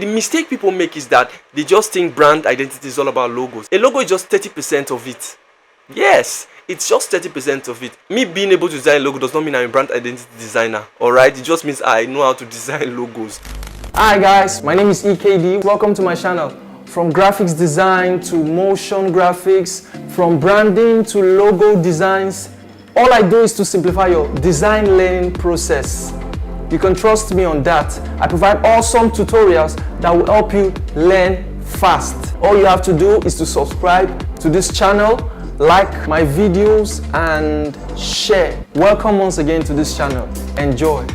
The mistake people make is that they just think brand identity is all about logos. A logo is just 30% of it. Yes, it's just 30% of it. Me being able to design a logo does not mean I'm a brand identity designer, alright? It just means I know how to design logos. Hi guys, my name is EKD. Welcome to my channel. From graphics design to motion graphics, from branding to logo designs, all I do is to simplify your design learning process. You can trust me on that. I provide awesome tutorials that will help you learn fast. All you have to do is to subscribe to this channel, like my videos and share. Welcome once again to this channel. Enjoy.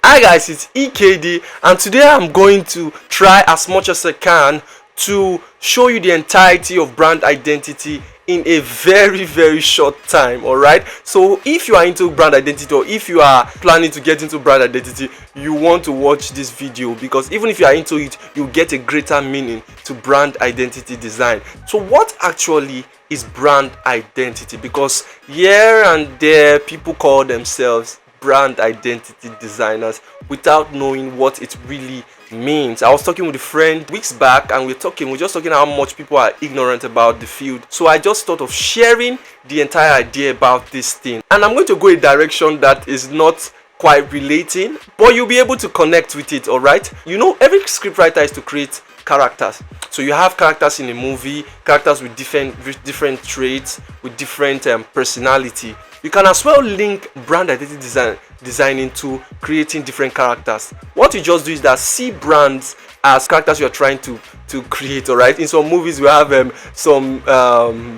Hi guys, it's EKD and today I'm going to try as much as I can to show you the entirety of brand identity in a very short time. Alright, so if you are into brand identity or if you are planning to get into brand identity, you want to watch this video, because even if you are into it, you get a greater meaning to brand identity design. So what actually is brand identity? Because here and there people call themselves brand identity designers without knowing what it really means. I was talking with a friend weeks back and we're just talking how much people are ignorant about the field. So I just thought of sharing the entire idea about this thing, and I'm going to go a direction that is not quite relating, but you'll be able to connect with it. All right, you know, every scriptwriter is to create characters. So you have characters in a movie, characters with different traits, with different personality. You can as well link brand identity designing to creating different characters. What you just do is that see brands as characters you are trying to create. All right, in some movies we have some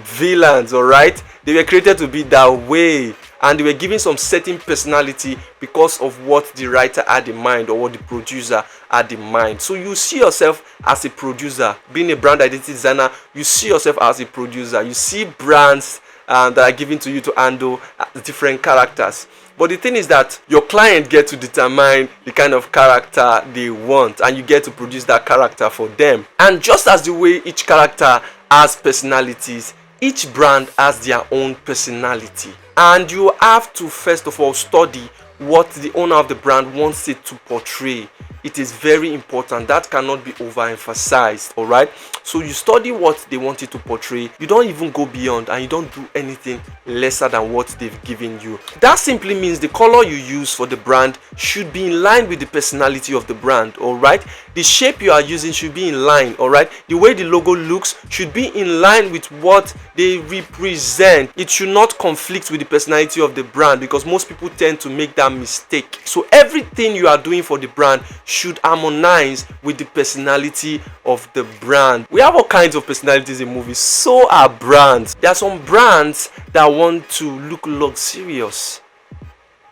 villains. All right, they were created to be that way, and they were given some certain personality because of what the writer had in mind or what the producer had in mind. So you see yourself as a producer. Being a brand identity designer, you see yourself as a producer. You see brands that are given to you to handle different characters. But the thing is that your client gets to determine the kind of character they want, and you get to produce that character for them. And just as the way each character has personalities, each brand has their own personality. And you have to first of all study what the owner of the brand wants it to portray. It is very important. That cannot be overemphasized. All right, so you study what they want it to portray. You don't even go beyond, and you don't do anything lesser than what they've given you. That simply means the color you use for the brand should be in line with the personality of the brand. All right, the shape you are using should be in line. All right, the way the logo looks should be in line with what they represent. It should not conflict with the personality of the brand, because most people tend to make that mistake. So everything you are doing for the brand should harmonize with the personality of the brand. We have all kinds of personalities in movies, so are brands. There are some brands that want to look luxurious,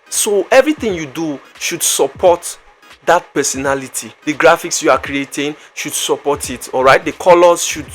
so everything you do should support that personality. The graphics you are creating should support it. All right, the colors should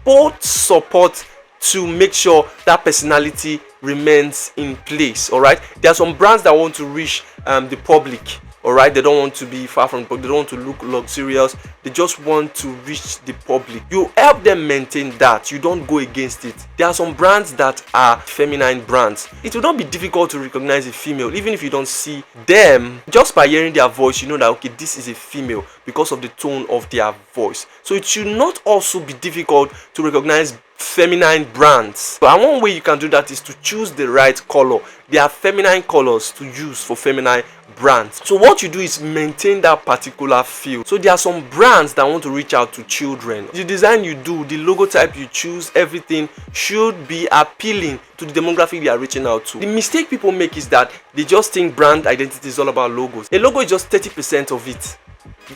both support to make sure that personality remains in place. All right, there are some brands that want to reach the public. All right, they don't want to be far from the public, they don't want to look luxurious, they just want to reach the public. You help them maintain that, you don't go against it. There are some brands that are feminine brands. It will not be difficult to recognize a female, even if you don't see them. Just by hearing their voice, you know that okay, this is a female, because of the tone of their voice. So it should not also be difficult to recognize feminine brands. And one way you can do that is to choose the right color. There are feminine colors to use for feminine brands. So what you do is maintain that particular feel. So there are some brands that want to reach out to children. The design you do, the logo type you choose, everything should be appealing to the demographic they are reaching out to. The mistake people make is that they just think brand identity is all about logos. A logo is just 30% of it.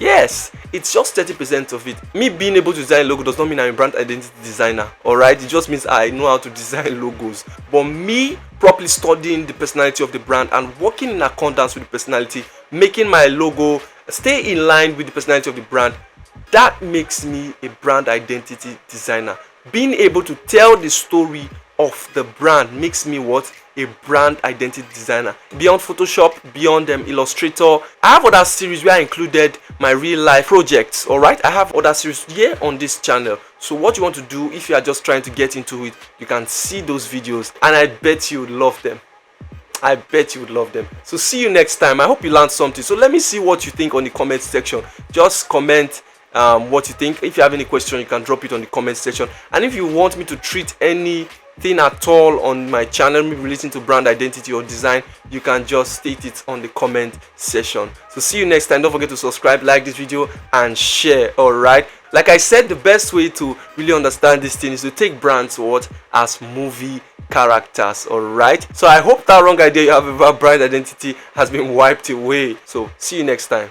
Yes, it's just 30% of it. Me being able to design a logo does not mean I'm a brand identity designer. Alright, it just means I know how to design logos. But me properly studying the personality of the brand and working in accordance with the personality, making my logo stay in line with the personality of the brand, that makes me a brand identity designer. Being able to tell the story of the brand makes me what? A brand identity designer. Beyond Photoshop, beyond Illustrator, I have other series where I included my real life projects. All right, I have other series here on this channel. So what you want to do, if you are just trying to get into it, you can see those videos and I bet you would love them. I bet you would love them. So see you next time. I hope you learned something. So let me see what you think on the comment section. Just comment what you think. If you have any question, you can drop it on the comment section. And if you want me to treat anything at all on my channel, maybe relating to brand identity or design, you can just state it on the comment section. So see you next time. Don't forget to subscribe, like this video, and share. All right, like I said, the best way to really understand this thing is to take brands as movie characters. All right, so I hope that wrong idea you have about brand identity has been wiped away. So see you next time.